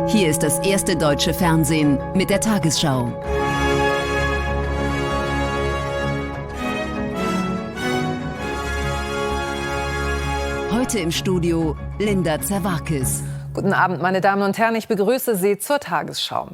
Hier ist das erste deutsche Fernsehen mit der Tagesschau. Heute im Studio Linda Zerwakis. Guten Abend, meine Damen und Herren, ich begrüße Sie zur Tagesschau.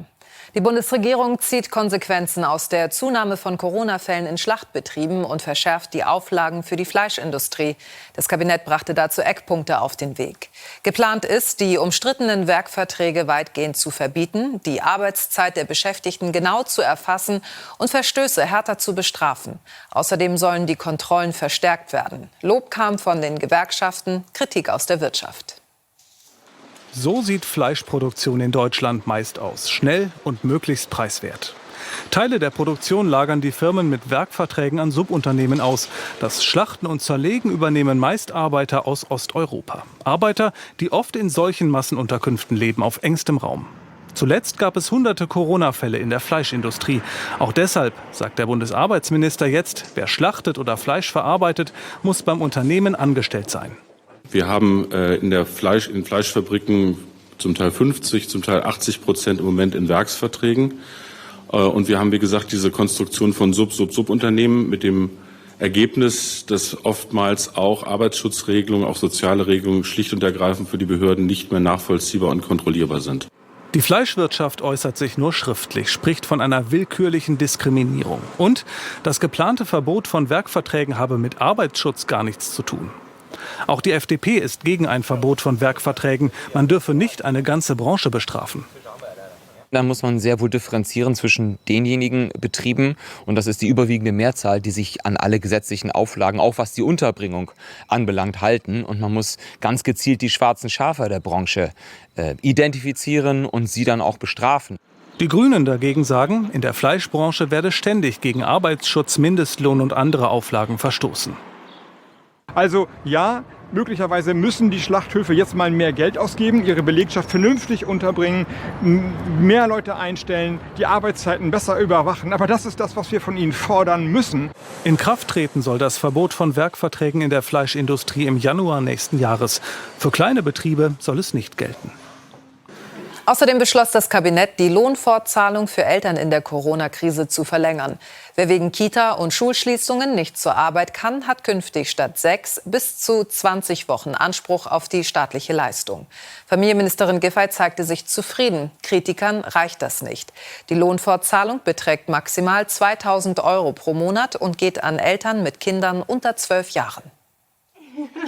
Die Bundesregierung zieht Konsequenzen aus der Zunahme von Corona-Fällen in Schlachtbetrieben und verschärft die Auflagen für die Fleischindustrie. Das Kabinett brachte dazu Eckpunkte auf den Weg. Geplant ist, die umstrittenen Werkverträge weitgehend zu verbieten, die Arbeitszeit der Beschäftigten genau zu erfassen und Verstöße härter zu bestrafen. Außerdem sollen die Kontrollen verstärkt werden. Lob kam von den Gewerkschaften, Kritik aus der Wirtschaft. So sieht Fleischproduktion in Deutschland meist aus. Schnell und möglichst preiswert. Teile der Produktion lagern die Firmen mit Werkverträgen an Subunternehmen aus. Das Schlachten und Zerlegen übernehmen meist Arbeiter aus Osteuropa. Arbeiter, die oft in solchen Massenunterkünften leben, auf engstem Raum. Zuletzt gab es hunderte Corona-Fälle in der Fleischindustrie. Auch deshalb, sagt der Bundesarbeitsminister jetzt, wer schlachtet oder Fleisch verarbeitet, muss beim Unternehmen angestellt sein. Wir haben in Fleischfabriken zum Teil 50, zum Teil 80% im Moment in Werksverträgen. Und wir haben, wie gesagt, diese Konstruktion von Subunternehmen mit dem Ergebnis, dass oftmals auch Arbeitsschutzregelungen, auch soziale Regelungen schlicht und ergreifend für die Behörden nicht mehr nachvollziehbar und kontrollierbar sind. Die Fleischwirtschaft äußert sich nur schriftlich, spricht von einer willkürlichen Diskriminierung. Und das geplante Verbot von Werkverträgen habe mit Arbeitsschutz gar nichts zu tun. Auch die FDP ist gegen ein Verbot von Werkverträgen. Man dürfe nicht eine ganze Branche bestrafen. Da muss man sehr wohl differenzieren zwischen denjenigen Betrieben, und das ist die überwiegende Mehrzahl, die sich an alle gesetzlichen Auflagen, auch was die Unterbringung anbelangt, halten. Und man muss ganz gezielt die schwarzen Schafe der Branche identifizieren und sie dann auch bestrafen. Die Grünen dagegen sagen, in der Fleischbranche werde ständig gegen Arbeitsschutz, Mindestlohn und andere Auflagen verstoßen. Also ja, möglicherweise müssen die Schlachthöfe jetzt mal mehr Geld ausgeben, ihre Belegschaft vernünftig unterbringen, mehr Leute einstellen, die Arbeitszeiten besser überwachen. Aber das ist das, was wir von ihnen fordern müssen. In Kraft treten soll das Verbot von Werkverträgen in der Fleischindustrie im Januar nächsten Jahres. Für kleine Betriebe soll es nicht gelten. Außerdem beschloss das Kabinett, die Lohnfortzahlung für Eltern in der Corona-Krise zu verlängern. Wer wegen Kita- und Schulschließungen nicht zur Arbeit kann, hat künftig statt 6 bis zu 20 Wochen Anspruch auf die staatliche Leistung. Familienministerin Giffey zeigte sich zufrieden. Kritikern reicht das nicht. Die Lohnfortzahlung beträgt maximal 2.000 € pro Monat und geht an Eltern mit Kindern unter 12 Jahren.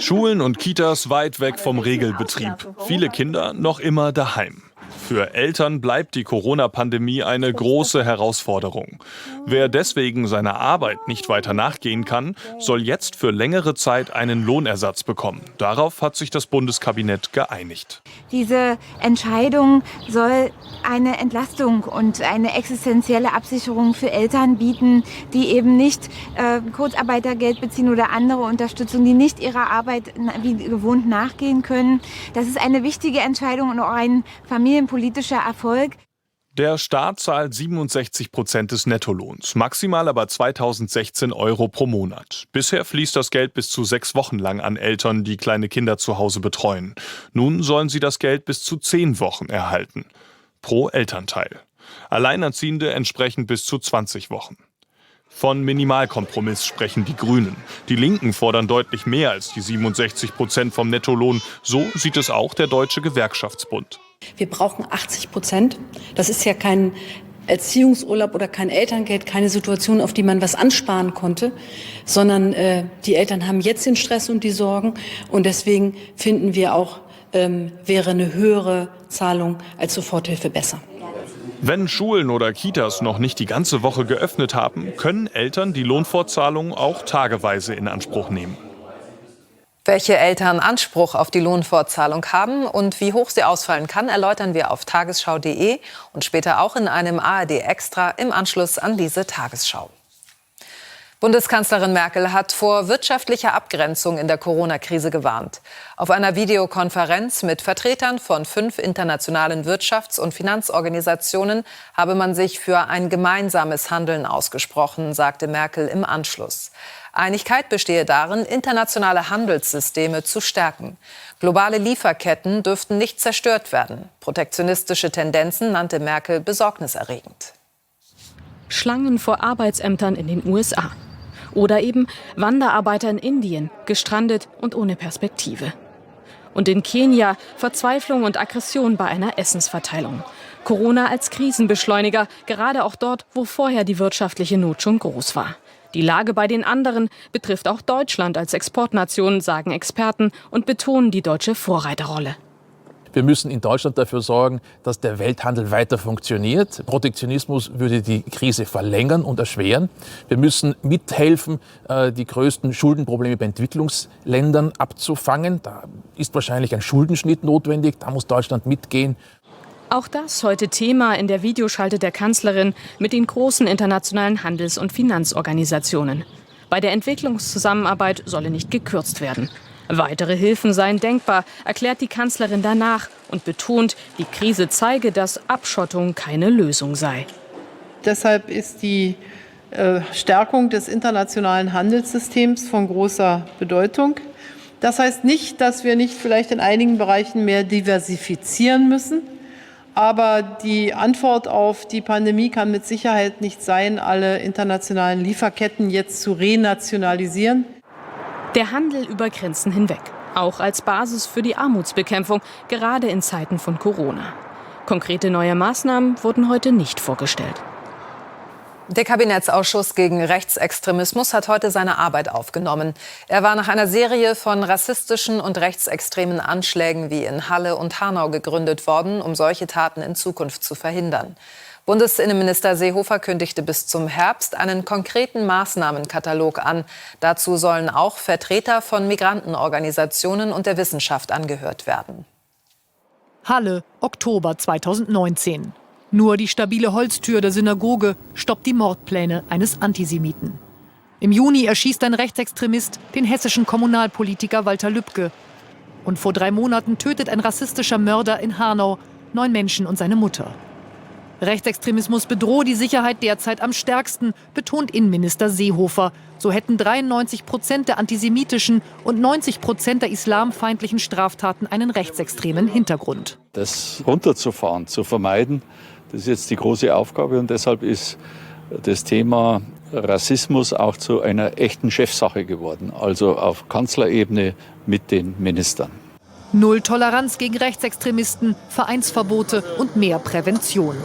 Schulen und Kitas weit weg vom Regelbetrieb. Viele Kinder noch immer daheim. Für Eltern bleibt die Corona-Pandemie eine große Herausforderung. Wer deswegen seiner Arbeit nicht weiter nachgehen kann, soll jetzt für längere Zeit einen Lohnersatz bekommen. Darauf hat sich das Bundeskabinett geeinigt. Diese Entscheidung soll eine Entlastung und eine existenzielle Absicherung für Eltern bieten, die eben nicht Kurzarbeitergeld beziehen oder andere Unterstützung, die nicht ihrer Arbeit wie gewohnt nachgehen können. Das ist eine wichtige Entscheidung und auch ein familienpolitischer Erfolg. Der Staat zahlt 67% des Nettolohns, maximal aber 2.016 € pro Monat. Bisher fließt das Geld bis zu 6 Wochen lang an Eltern, die kleine Kinder zu Hause betreuen. Nun sollen sie das Geld bis zu 10 Wochen erhalten. Pro Elternteil. Alleinerziehende entsprechend bis zu 20 Wochen. Von Minimalkompromiss sprechen die Grünen. Die Linken fordern deutlich mehr als die 67% vom Nettolohn. So sieht es auch der Deutsche Gewerkschaftsbund. Wir brauchen 80%. Das ist ja kein Erziehungsurlaub oder kein Elterngeld, keine Situation, auf die man was ansparen konnte, sondern die Eltern haben jetzt den Stress und die Sorgen. Und deswegen finden wir auch, wäre eine höhere Zahlung als Soforthilfe besser. Wenn Schulen oder Kitas noch nicht die ganze Woche geöffnet haben, können Eltern die Lohnfortzahlung auch tageweise in Anspruch nehmen. Welche Eltern Anspruch auf die Lohnfortzahlung haben und wie hoch sie ausfallen kann, erläutern wir auf tagesschau.de und später auch in einem ARD Extra im Anschluss an diese Tagesschau. Bundeskanzlerin Merkel hat vor wirtschaftlicher Abgrenzung in der Corona-Krise gewarnt. Auf einer Videokonferenz mit Vertretern von 5 internationalen Wirtschafts- und Finanzorganisationen habe man sich für ein gemeinsames Handeln ausgesprochen, sagte Merkel im Anschluss. Einigkeit bestehe darin, internationale Handelssysteme zu stärken. Globale Lieferketten dürften nicht zerstört werden. Protektionistische Tendenzen nannte Merkel besorgniserregend. Schlangen vor Arbeitsämtern in den USA. Oder eben Wanderarbeiter in Indien, gestrandet und ohne Perspektive. Und in Kenia Verzweiflung und Aggression bei einer Essensverteilung. Corona als Krisenbeschleuniger, gerade auch dort, wo vorher die wirtschaftliche Not schon groß war. Die Lage bei den anderen betrifft auch Deutschland als Exportnation, sagen Experten und betonen die deutsche Vorreiterrolle. Wir müssen in Deutschland dafür sorgen, dass der Welthandel weiter funktioniert. Protektionismus würde die Krise verlängern und erschweren. Wir müssen mithelfen, die größten Schuldenprobleme bei Entwicklungsländern abzufangen. Da ist wahrscheinlich ein Schuldenschnitt notwendig. Da muss Deutschland mitgehen. Auch das heute Thema in der Videoschalte der Kanzlerin mit den großen internationalen Handels- und Finanzorganisationen. Bei der Entwicklungszusammenarbeit solle nicht gekürzt werden. Weitere Hilfen seien denkbar, erklärt die Kanzlerin danach und betont, die Krise zeige, dass Abschottung keine Lösung sei. Deshalb ist die Stärkung des internationalen Handelssystems von großer Bedeutung. Das heißt nicht, dass wir nicht vielleicht in einigen Bereichen mehr diversifizieren müssen. Aber die Antwort auf die Pandemie kann mit Sicherheit nicht sein, alle internationalen Lieferketten jetzt zu renationalisieren. Der Handel über Grenzen hinweg, auch als Basis für die Armutsbekämpfung, gerade in Zeiten von Corona. Konkrete neue Maßnahmen wurden heute nicht vorgestellt. Der Kabinettsausschuss gegen Rechtsextremismus hat heute seine Arbeit aufgenommen. Er war nach einer Serie von rassistischen und rechtsextremen Anschlägen wie in Halle und Hanau gegründet worden, um solche Taten in Zukunft zu verhindern. Bundesinnenminister Seehofer kündigte bis zum Herbst einen konkreten Maßnahmenkatalog an. Dazu sollen auch Vertreter von Migrantenorganisationen und der Wissenschaft angehört werden. Halle, Oktober 2019. Nur die stabile Holztür der Synagoge stoppt die Mordpläne eines Antisemiten. Im Juni erschießt ein Rechtsextremist den hessischen Kommunalpolitiker Walter Lübcke. Und vor 3 Monaten tötet ein rassistischer Mörder in Hanau 9 Menschen und seine Mutter. Rechtsextremismus bedrohe die Sicherheit derzeit am stärksten, betont Innenminister Seehofer. So hätten 93% der antisemitischen und 90% der islamfeindlichen Straftaten einen rechtsextremen Hintergrund. Das runterzufahren, zu vermeiden, das ist jetzt die große Aufgabe. Und deshalb ist das Thema Rassismus auch zu einer echten Chefsache geworden. Also auf Kanzlerebene mit den Ministern. Null Toleranz gegen Rechtsextremisten, Vereinsverbote und mehr Prävention.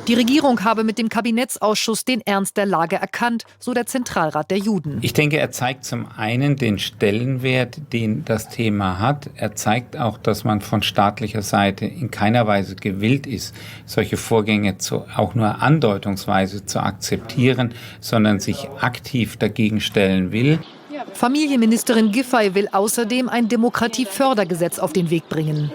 Die Regierung habe mit dem Kabinettsausschuss den Ernst der Lage erkannt, so der Zentralrat der Juden. Ich denke, er zeigt zum einen den Stellenwert, den das Thema hat. Er zeigt auch, dass man von staatlicher Seite in keiner Weise gewillt ist, solche Vorgänge auch nur andeutungsweise zu akzeptieren, sondern sich aktiv dagegen stellen will. Familienministerin Giffey will außerdem ein Demokratiefördergesetz auf den Weg bringen.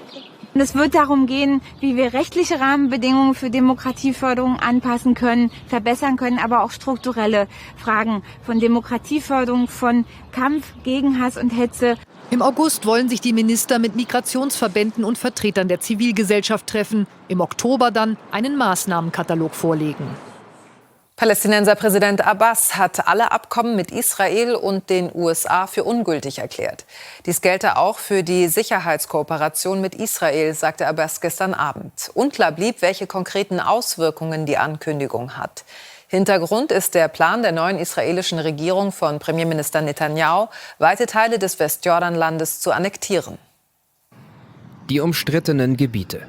Es wird darum gehen, wie wir rechtliche Rahmenbedingungen für Demokratieförderung anpassen können, verbessern können, aber auch strukturelle Fragen von Demokratieförderung, von Kampf gegen Hass und Hetze. Im August wollen sich die Minister mit Migrationsverbänden und Vertretern der Zivilgesellschaft treffen. Im Oktober dann einen Maßnahmenkatalog vorlegen. Palästinenser Präsident Abbas hat alle Abkommen mit Israel und den USA für ungültig erklärt. Dies gelte auch für die Sicherheitskooperation mit Israel, sagte Abbas gestern Abend. Unklar blieb, welche konkreten Auswirkungen die Ankündigung hat. Hintergrund ist der Plan der neuen israelischen Regierung von Premierminister Netanyahu, weite Teile des Westjordanlandes zu annektieren. Die umstrittenen Gebiete.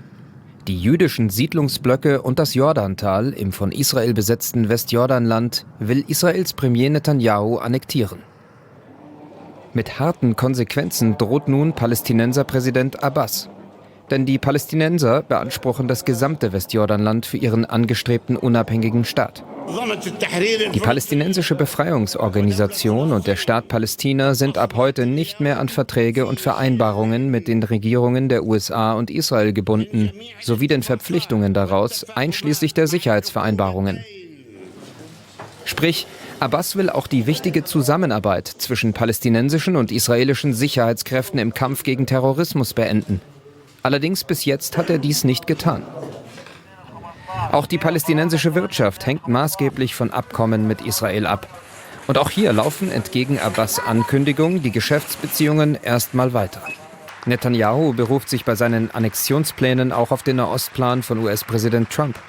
Die jüdischen Siedlungsblöcke und das Jordantal im von Israel besetzten Westjordanland will Israels Premier Netanyahu annektieren. Mit harten Konsequenzen droht nun Palästinenserpräsident Abbas. Denn die Palästinenser beanspruchen das gesamte Westjordanland für ihren angestrebten unabhängigen Staat. Die palästinensische Befreiungsorganisation und der Staat Palästina sind ab heute nicht mehr an Verträge und Vereinbarungen mit den Regierungen der USA und Israel gebunden, sowie den Verpflichtungen daraus, einschließlich der Sicherheitsvereinbarungen. Sprich, Abbas will auch die wichtige Zusammenarbeit zwischen palästinensischen und israelischen Sicherheitskräften im Kampf gegen Terrorismus beenden. Allerdings bis jetzt hat er dies nicht getan. Auch die palästinensische Wirtschaft hängt maßgeblich von Abkommen mit Israel ab. Und auch hier laufen entgegen Abbas' Ankündigung die Geschäftsbeziehungen erstmal weiter. Netanyahu beruft sich bei seinen Annexionsplänen auch auf den Nahostplan von US-Präsident Trump.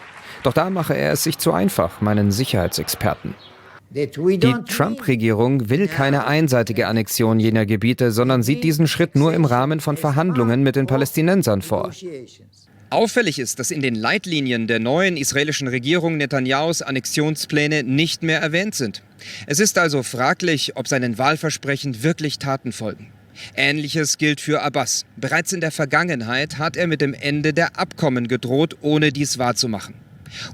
Doch da mache er es sich zu einfach, meinen Sicherheitsexperten. Die Trump-Regierung will keine einseitige Annexion jener Gebiete, sondern sieht diesen Schritt nur im Rahmen von Verhandlungen mit den Palästinensern vor. Auffällig ist, dass in den Leitlinien der neuen israelischen Regierung Netanyahus Annexionspläne nicht mehr erwähnt sind. Es ist also fraglich, ob seinen Wahlversprechen wirklich Taten folgen. Ähnliches gilt für Abbas. Bereits in der Vergangenheit hat er mit dem Ende der Abkommen gedroht, ohne dies wahrzumachen.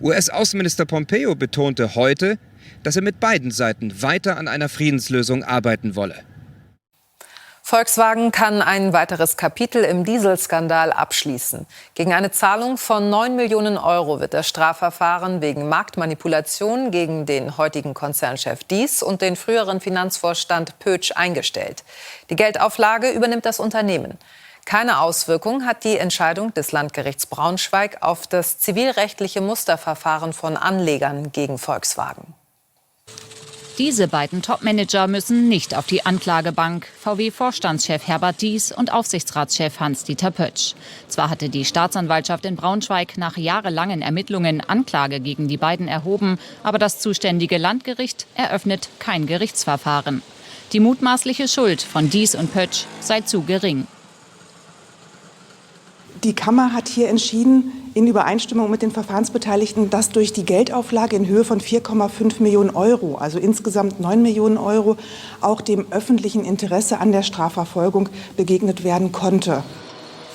US-Außenminister Pompeo betonte heute, dass er mit beiden Seiten weiter an einer Friedenslösung arbeiten wolle. Volkswagen kann ein weiteres Kapitel im Dieselskandal abschließen. Gegen eine Zahlung von 9 Millionen Euro wird das Strafverfahren wegen Marktmanipulation gegen den heutigen Konzernchef Diess und den früheren Finanzvorstand Pötsch eingestellt. Die Geldauflage übernimmt das Unternehmen. Keine Auswirkung hat die Entscheidung des Landgerichts Braunschweig auf das zivilrechtliche Musterverfahren von Anlegern gegen Volkswagen. Diese beiden Topmanager müssen nicht auf die Anklagebank. VW-Vorstandschef Herbert Diess und Aufsichtsratschef Hans-Dieter Pötsch. Zwar hatte die Staatsanwaltschaft in Braunschweig nach jahrelangen Ermittlungen Anklage gegen die beiden erhoben, aber das zuständige Landgericht eröffnet kein Gerichtsverfahren. Die mutmaßliche Schuld von Diess und Pötsch sei zu gering. Die Kammer hat hier entschieden, in Übereinstimmung mit den Verfahrensbeteiligten, dass durch die Geldauflage in Höhe von 4,5 Millionen Euro, also insgesamt 9 Millionen Euro, auch dem öffentlichen Interesse an der Strafverfolgung begegnet werden konnte.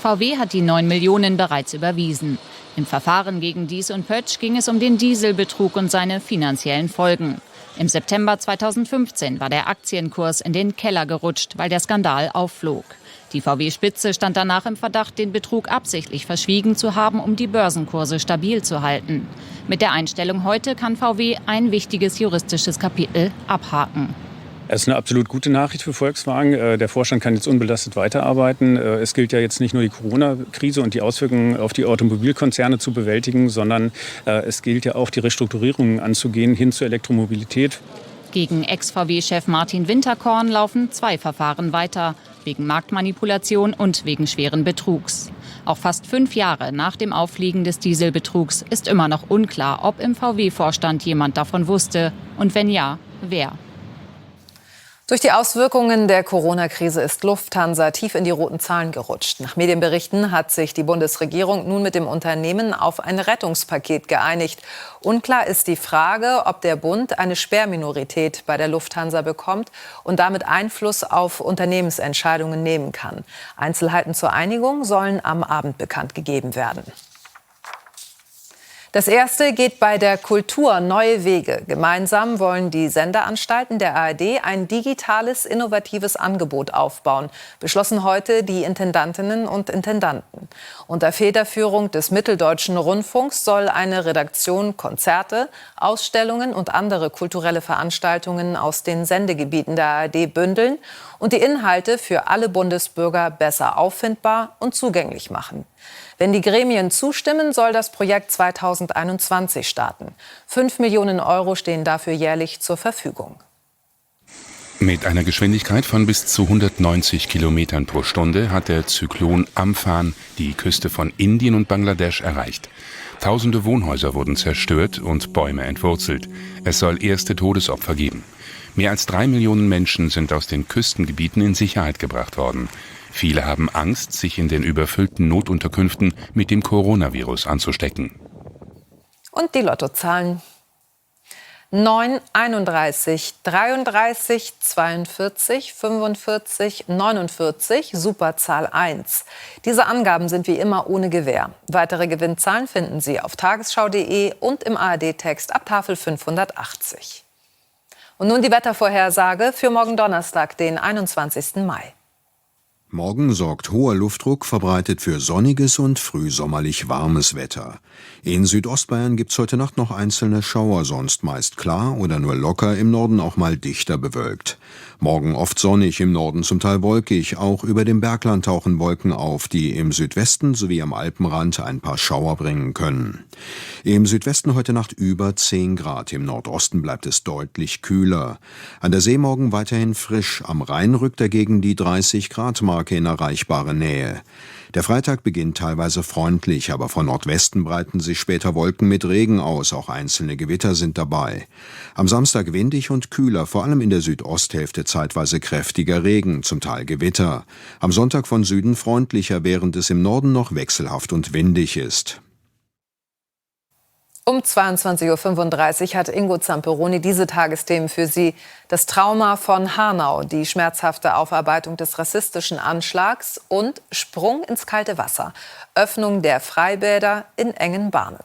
VW hat die 9 Millionen bereits überwiesen. Im Verfahren gegen Diess und Pötsch ging es um den Dieselbetrug und seine finanziellen Folgen. Im September 2015 war der Aktienkurs in den Keller gerutscht, weil der Skandal aufflog. Die VW-Spitze stand danach im Verdacht, den Betrug absichtlich verschwiegen zu haben, um die Börsenkurse stabil zu halten. Mit der Einstellung heute kann VW ein wichtiges juristisches Kapitel abhaken. Es ist eine absolut gute Nachricht für Volkswagen. Der Vorstand kann jetzt unbelastet weiterarbeiten. Es gilt ja jetzt nicht nur die Corona-Krise und die Auswirkungen auf die Automobilkonzerne zu bewältigen, sondern es gilt ja auch, die Restrukturierungen anzugehen hin zur Elektromobilität. Gegen Ex-VW-Chef Martin Winterkorn laufen 2 Verfahren weiter, wegen Marktmanipulation und wegen schweren Betrugs. Auch fast 5 Jahre nach dem Auffliegen des Dieselbetrugs ist immer noch unklar, ob im VW-Vorstand jemand davon wusste und wenn ja, wer. Durch die Auswirkungen der Corona-Krise ist Lufthansa tief in die roten Zahlen gerutscht. Nach Medienberichten hat sich die Bundesregierung nun mit dem Unternehmen auf ein Rettungspaket geeinigt. Unklar ist die Frage, ob der Bund eine Sperrminorität bei der Lufthansa bekommt und damit Einfluss auf Unternehmensentscheidungen nehmen kann. Einzelheiten zur Einigung sollen am Abend bekannt gegeben werden. Das erste geht bei der Kultur neue Wege. Gemeinsam wollen die Sendeanstalten der ARD ein digitales, innovatives Angebot aufbauen, beschlossen heute die Intendantinnen und Intendanten. Unter Federführung des Mitteldeutschen Rundfunks soll eine Redaktion Konzerte, Ausstellungen und andere kulturelle Veranstaltungen aus den Sendegebieten der ARD bündeln und die Inhalte für alle Bundesbürger besser auffindbar und zugänglich machen. Wenn die Gremien zustimmen, soll das Projekt 2021 starten. 5 Millionen Euro stehen dafür jährlich zur Verfügung. Mit einer Geschwindigkeit von bis zu 190 Kilometern pro Stunde hat der Zyklon Amphan die Küste von Indien und Bangladesch erreicht. Tausende Wohnhäuser wurden zerstört und Bäume entwurzelt. Es soll erste Todesopfer geben. Mehr als 3 Millionen Menschen sind aus den Küstengebieten in Sicherheit gebracht worden. Viele haben Angst, sich in den überfüllten Notunterkünften mit dem Coronavirus anzustecken. Und die Lottozahlen: 9, 31, 33, 42, 45, 49, Superzahl 1. Diese Angaben sind wie immer ohne Gewähr. Weitere Gewinnzahlen finden Sie auf tagesschau.de und im ARD-Text ab Tafel 580. Und nun die Wettervorhersage für morgen Donnerstag, den 21. Mai. Morgen sorgt hoher Luftdruck verbreitet für sonniges und frühsommerlich warmes Wetter. In Südostbayern gibt's heute Nacht noch einzelne Schauer, sonst meist klar oder nur locker, im Norden auch mal dichter bewölkt. Morgen oft sonnig, im Norden zum Teil wolkig, auch über dem Bergland tauchen Wolken auf, die im Südwesten sowie am Alpenrand ein paar Schauer bringen können. Im Südwesten heute Nacht über 10 Grad, im Nordosten bleibt es deutlich kühler. An der See morgen weiterhin frisch, am Rhein rückt dagegen die 30-Grad-Marke in erreichbare Nähe. Der Freitag beginnt teilweise freundlich, aber von Nordwesten breiten sich später Wolken mit Regen aus, auch einzelne Gewitter sind dabei. Am Samstag windig und kühler, vor allem in der Südosthälfte zeitweise kräftiger Regen, zum Teil Gewitter. Am Sonntag von Süden freundlicher, während es im Norden noch wechselhaft und windig ist. Um 22.35 Uhr hat Ingo Zamperoni diese Tagesthemen für Sie. Das Trauma von Hanau, die schmerzhafte Aufarbeitung des rassistischen Anschlags und Sprung ins kalte Wasser. Öffnung der Freibäder in engen Bahnen.